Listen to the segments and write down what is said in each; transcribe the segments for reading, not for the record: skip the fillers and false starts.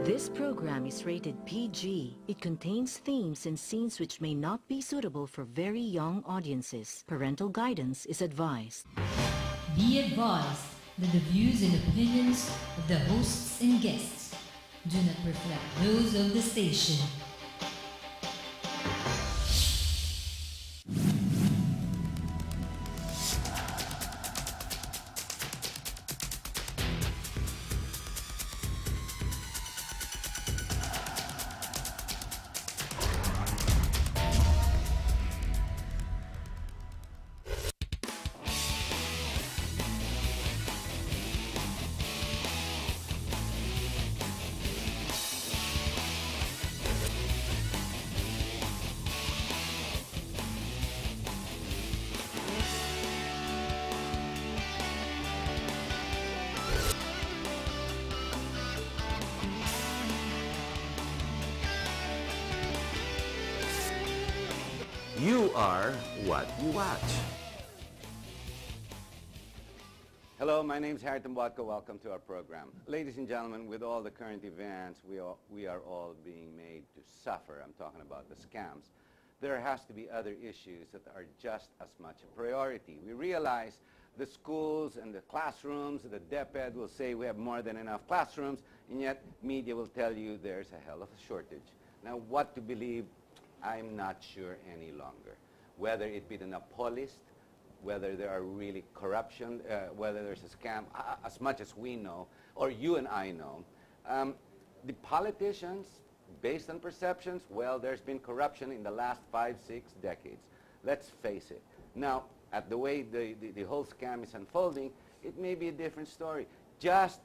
This program is rated PG. It contains themes and scenes which may not be suitable for very young audiences. Parental guidance is advised. Be advised that the views and opinions of the hosts and guests do not reflect those of the station. You are what you watch. Hello, my name is Harriton Botko. Welcome to our program. Ladies and gentlemen, with all the current events, we are all being made to suffer. I'm talking about the scams. There has to be other issues that are just as much a priority. We realize the schools and the classrooms, the DepEd will say we have more than enough classrooms, and yet media will tell you there's a hell of a shortage. Now, what to believe, I'm not sure any longer. Whether it be the Napolist, whether there are really corruption, whether there's a scam, as much as we know, or you and I know. The politicians, based on perceptions, well, there's been corruption in the last 5, 6 decades. Let's face it. Now, at the way the whole scam is unfolding, it may be a different story. Just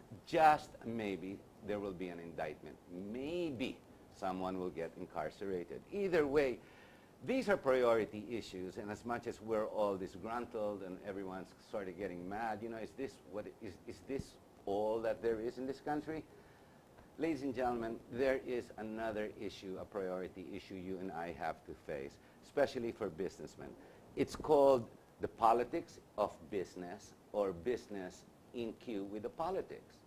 maybe there will be an indictment. Maybe someone will get incarcerated. Either way, these are priority issues, and as much as we're all disgruntled and everyone's sort of getting mad, you know, is this all that there is in this country? Ladies and gentlemen, there is another issue, a priority issue you and I have to face, especially for businessmen. It's called the politics of business, or business in queue with the politics.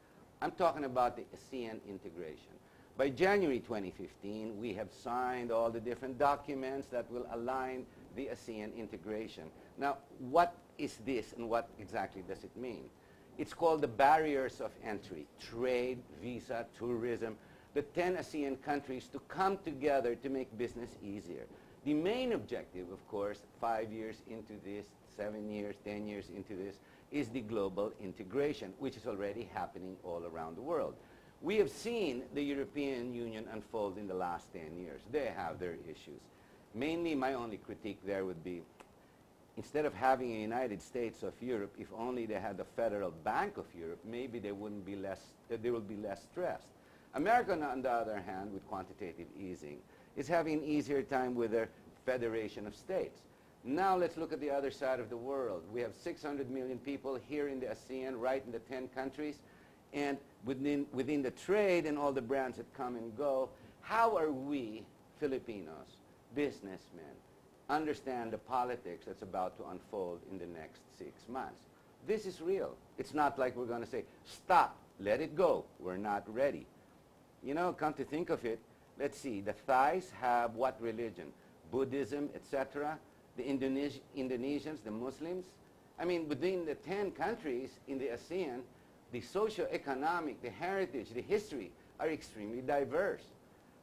I'm talking about the ASEAN integration. By January 2015, we have signed all the different documents that will align the ASEAN integration. Now, what is this and what exactly does it mean? It's called the barriers of entry: trade, visa, tourism, the 10 ASEAN countries to come together to make business easier. The main objective, of course, 5 years into this, 7 years, 10 years into this, is the global integration, which is already happening all around the world. We have seen the European Union unfold in the last 10 years. They have their issues. Mainly, my only critique there would be, instead of having a United States of Europe, if only they had the Federal Bank of Europe, maybe they would be less stressed. America, on the other hand, with quantitative easing, is having an easier time with their Federation of States. Now let's look at the other side of the world. We have 600 million people here in the ASEAN, right in the 10 countries. And within the trade and all the brands that come and go, how are we, Filipinos, businessmen, understand the politics that's about to unfold in the next 6 months? This is real. It's not like we're going to say, stop, let it go, we're not ready. You know, come to think of it, let's see, the Thais have what religion? Buddhism, etc. The Indonesians, the Muslims. I mean, within the 10 countries in the ASEAN, the socio-economic, the heritage, the history are extremely diverse.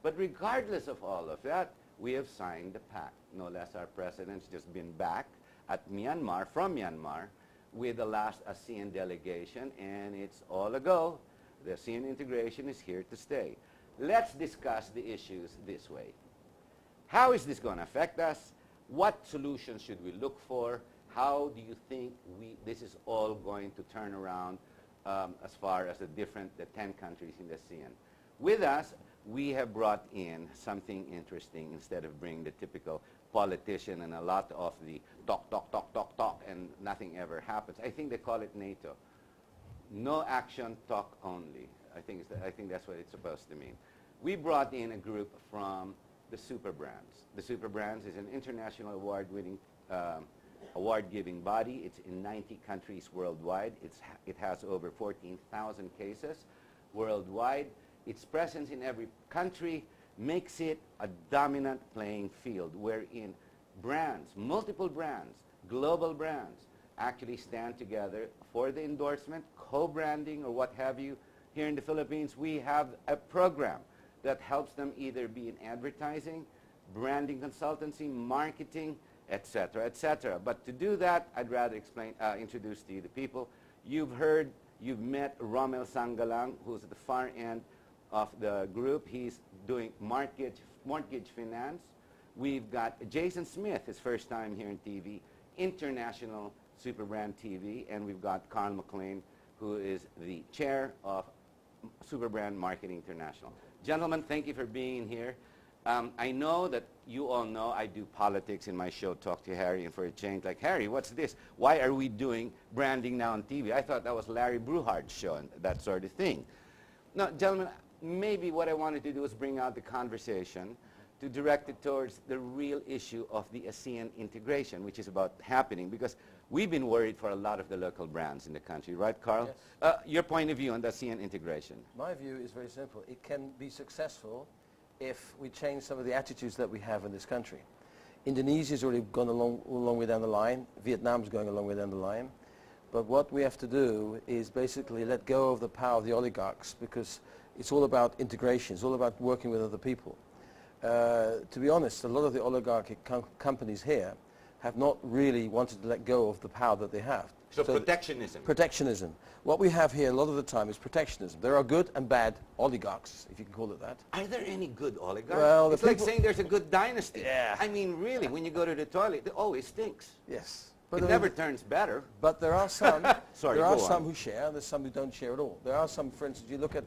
But regardless of all of that, we have signed the pact. No less, our president's just been back at Myanmar, from Myanmar, with the last ASEAN delegation, and it's all a go. The ASEAN integration is here to stay. Let's discuss the issues this way. How is this going to affect us? What solutions should we look for? How do you think this is all going to turn around as far as the 10 countries in the ASEAN? With us, we have brought in something interesting instead of bringing the typical politician and a lot of the talk, and nothing ever happens. I think they call it NATO. No action, talk only. I think that's what it's supposed to mean. We brought in a group from the Super Brands. The Super Brands is an international award-winning award-giving body. It's in 90 countries worldwide. It has over 14,000 cases worldwide. its presence in every country makes it a dominant playing field wherein brands, multiple brands, global brands, actually stand together for the endorsement, co-branding, or what have you. Here in the Philippines, we have a program that helps them either be in advertising, branding consultancy, marketing, etc., etc. But to do that, I'd rather introduce to you the people. You've met Rommel Sangalang, who's at the far end of the group. He's doing mortgage finance. We've got Jason Smith, his first time here in TV, International Superbrand TV, and we've got Carl McLean, who is the chair of Superbrand Marketing International. Gentlemen, thank you for being here. I know that you all know I do politics in my show, Talk to Harry, and for a change, like, Harry, what's this? Why are we doing branding now on TV? I thought that was Larry Bruhard's show and that sort of thing. Now, gentlemen, maybe what I wanted to do is bring out the conversation to direct it towards the real issue of the ASEAN integration, which is about happening, because we've been worried for a lot of the local brands in the country, right, Carl? Yes. Your point of view on the ASEAN integration? My view is very simple. It can be successful if we change some of the attitudes that we have in this country. Indonesia's already gone a long way down the line. Vietnam's going a long way down the line. But what we have to do is basically let go of the power of the oligarchs, because it's all about integration. It's all about working with other people. To be honest, a lot of the oligarchic companies here have not really wanted to let go of the power that they have. So protectionism. Protectionism. What we have here a lot of the time is protectionism. There are good and bad oligarchs, if you can call it that. Are there any good oligarchs? Well, it's like saying there's a good dynasty. Yeah. I mean, really, when you go to the toilet, it always stinks. Yes. But it never turns better. But there are some, Sorry, there are go some on. who share, and there's some who don't share at all. There are some, for instance, you look at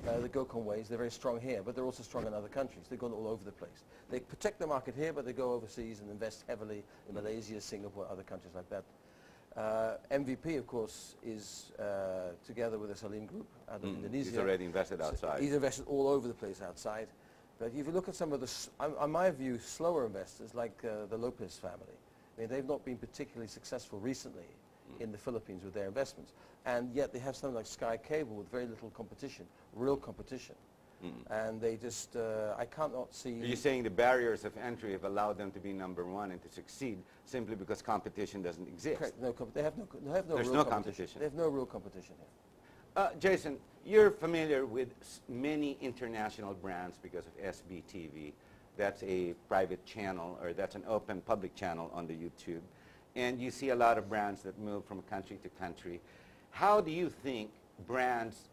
the Gokongways, they're very strong here, but they're also strong in other countries. They've gone all over the place. They protect the market here, but they go overseas and invest heavily in Malaysia, Singapore, other countries like that. MVP, of course, is together with the Salim Group out of Indonesia. He's already invested outside. He's invested all over the place outside. But if you look at some of the, on my view, slower investors, like the Lopez family, I mean, they've not been particularly successful recently in the Philippines with their investments. And yet they have something like Sky Cable with very little competition, real competition. And they just, I cannot see... Are you saying the barriers of entry have allowed them to be number one and to succeed simply because competition doesn't exist? Correct. No, they have no There's real no competition. They have no real competition here. Jason, you're familiar with many international brands because of SBTV. That's a private channel, or that's an open public channel on the YouTube. And you see a lot of brands that move from country to country. How do you think brands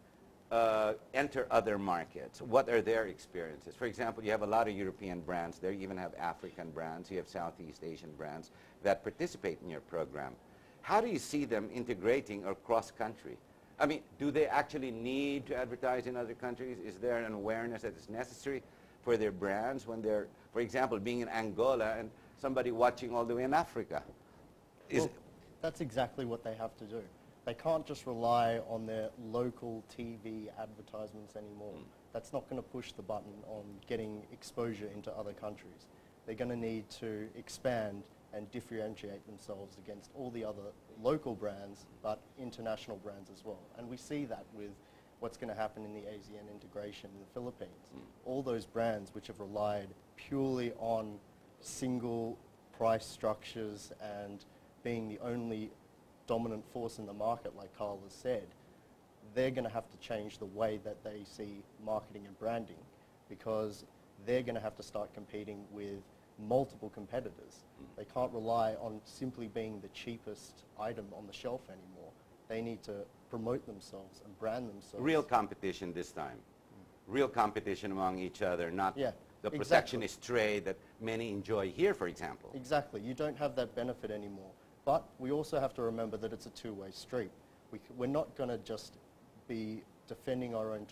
enter other markets? What are their experiences? For example, you have a lot of European brands there. You even have African brands. You have Southeast Asian brands that participate in your program. How do you see them integrating or cross-country? I mean, do they actually need to advertise in other countries? Is there an awareness that is necessary for their brands when they're, for example, being in Angola and somebody watching all the way in Africa? Well, that's exactly what they have to do. They can't just rely on their local TV advertisements anymore. That's not going to push the button on getting exposure into other countries. They're going to need to expand and differentiate themselves against all the other local brands, but international brands as well. And we see that with what's going to happen in the ASEAN integration in the Philippines. All those brands which have relied purely on single price structures and being the only dominant force in the market, like Carl has said, they're going to have to change the way that they see marketing and branding, because they're going to have to start competing with multiple competitors. They can't rely on simply being the cheapest item on the shelf anymore. They need to promote themselves and brand themselves. Real competition this time. Real competition among each other, not the exactly. protectionist trade that many enjoy here, for example. Exactly. You don't have that benefit anymore. But we also have to remember that it's a two-way street. We're not going to just be defending our own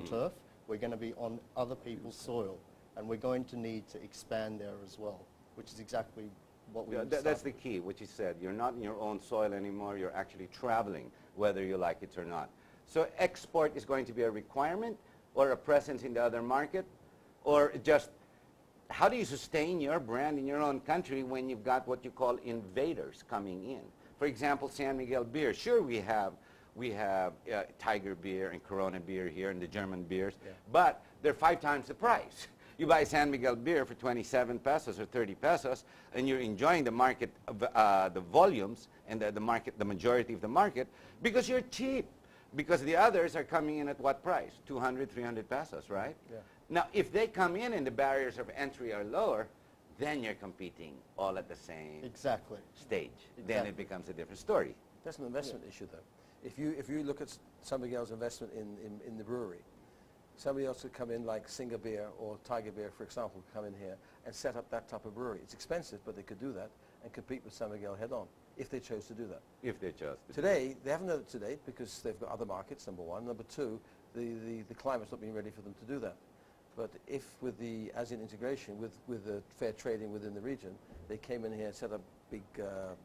turf. We're going to be on other people's soil, and we're going to need to expand there as well, which is exactly what we need to That's the key, what you said. You're not in your own soil anymore. You're actually traveling, whether you like it or not. So export is going to be a requirement, or a presence in the other market, or just how do you sustain your brand in your own country when you've got what you call invaders coming in? For example, San Miguel beer. Sure, we have We have Tiger beer and Corona beer here and the German beers, but they're 5 times the price. You buy San Miguel beer for 27 pesos or 30 pesos, and you're enjoying the market, the volumes and the market, the majority of the market, because you're cheap. Because the others are coming in at what price? 200, 300 pesos, right? Yeah. Now, if they come in and the barriers of entry are lower, then you're competing all at the same stage. Then it becomes a different story. That's an investment issue, though. If you look at San Miguel's investment in the brewery, somebody else could come in like Singer Beer or Tiger Beer, for example, come in here and set up that type of brewery. It's expensive, but they could do that and compete with San Miguel head-on if they chose to do that. If they chose to. Today, they haven't done it to date because they've got other markets, number one. Number two, the climate's not been ready for them to do that. But if with the ASEAN integration, with the fair trading within the region, they came in here and set up big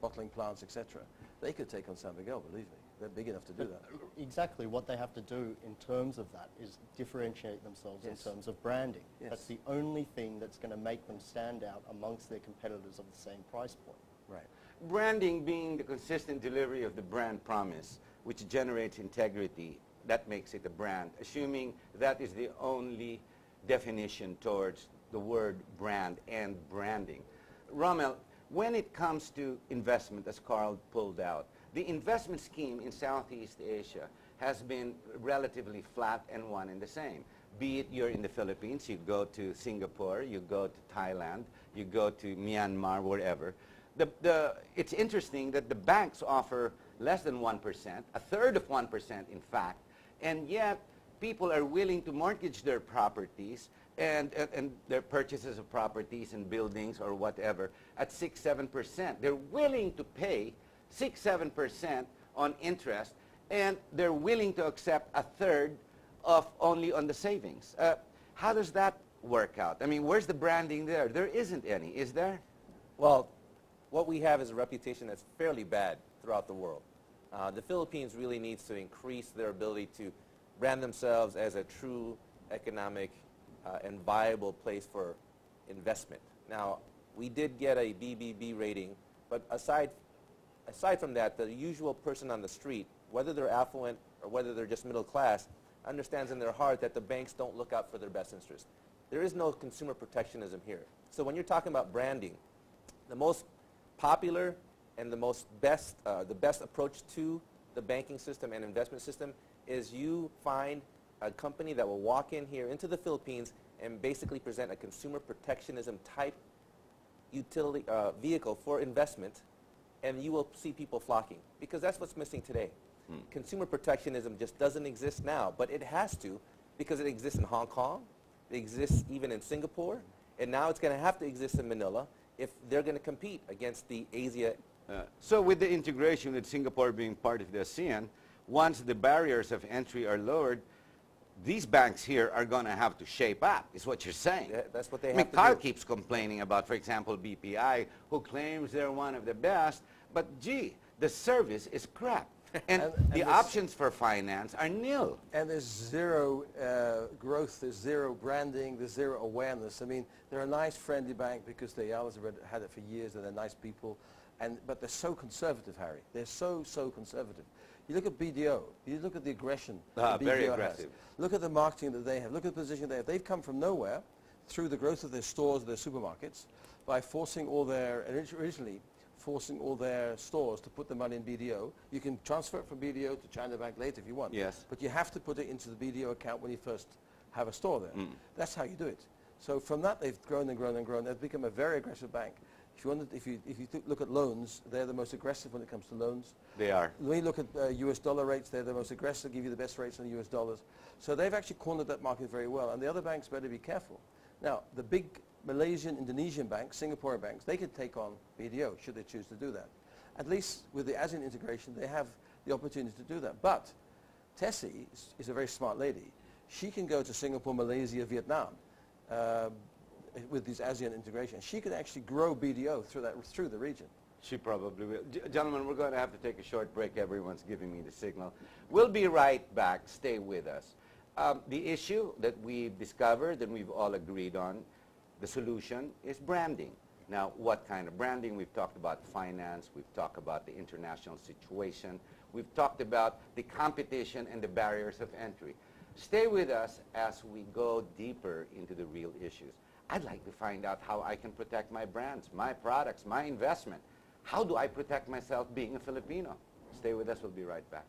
bottling plants, etc., they could take on San Miguel, believe me. They're big enough to do that. Exactly. What they have to do in terms of that is differentiate themselves in terms of branding. Yes. That's the only thing that's going to make them stand out amongst their competitors of the same price point. Right. Branding being the consistent delivery of the brand promise, which generates integrity, that makes it a brand, assuming that is the only definition towards the word brand and branding. Rommel, when it comes to investment, as Carl pulled out, the investment scheme in Southeast Asia has been relatively flat and one and the same. Be it you're in the Philippines, you go to Singapore, you go to Thailand, you go to Myanmar, wherever. It's interesting that the banks offer less than 1%, a third of 1% in fact, and yet people are willing to mortgage their properties and their purchases of properties and buildings or whatever at 6-7%. They're willing to pay 6-7% on interest, and they're willing to accept a third of only on the savings. How does that work out? I mean, where's the branding there? There isn't any, is there? Well, what we have is a reputation that's fairly bad throughout the world. The Philippines really needs to increase their ability to brand themselves as a true economic and viable place for investment. Now, we did get a BBB rating, but aside from that, the usual person on the street, whether they're affluent or whether they're just middle class, understands in their heart that the banks don't look out for their best interest. There is no consumer protectionism here. So when you're talking about branding, the most popular and the best approach to the banking system and investment system is you find a company that will walk in here into the Philippines and basically present a consumer protectionism type utility vehicle for investment, and you will see people flocking, because that's what's missing today. Consumer protectionism just doesn't exist now, but it has to, because it exists in Hong Kong, it exists even in Singapore, and now it's going to have to exist in Manila if they're going to compete against the Asia. So with the integration with Singapore being part of the ASEAN, once the barriers of entry are lowered, these banks here are going to have to shape up, is what you're saying. Yeah, that's what they have to do. Carl keeps complaining about, for example, BPI, who claims they're one of the best, but gee, the service is crap. And the options for finance are nil. And there's zero growth, there's zero branding, there's zero awareness. I mean, they're a nice, friendly bank because they always had it for years, and they're nice people. But they're so conservative, Harry. They're so conservative. You look at BDO. You look at the aggression that BDO very has. aggressive. Look at the marketing that they have. Look at the position they have. They've come from nowhere through the growth of their stores, their supermarkets, by forcing all their, originally forcing all their stores to put the money in BDO. You can transfer it from BDO to China Bank later if you want. Yes. But you have to put it into the BDO account when you first have a store there. That's how you do it. So from that, they've grown and grown and grown. They've become a very aggressive bank. If you look at loans, they're the most aggressive when it comes to loans. They are. When you look at US dollar rates, they're the most aggressive, give you the best rates on US dollars. So they've actually cornered that market very well, and the other banks better be careful. Now, the big Malaysian, Indonesian banks, Singaporean banks, they could take on BDO should they choose to do that. At least with the ASEAN integration, they have the opportunity to do that. But Tessie is a very smart lady. She can go to Singapore, Malaysia, Vietnam, with this ASEAN integration. She could actually grow BDO through the region. She probably will. Gentlemen, we're going to have to take a short break. Everyone's giving me the signal. We'll be right back. Stay with us. The issue that we've discovered and we've all agreed on, the solution is branding. Now, what kind of branding? We've talked about finance. We've talked about the international situation. We've talked about the competition and the barriers of entry. Stay with us as we go deeper into the real issues. I'd like to find out how I can protect my brands, my products, my investment. How do I protect myself being a Filipino? Stay with us. We'll be right back.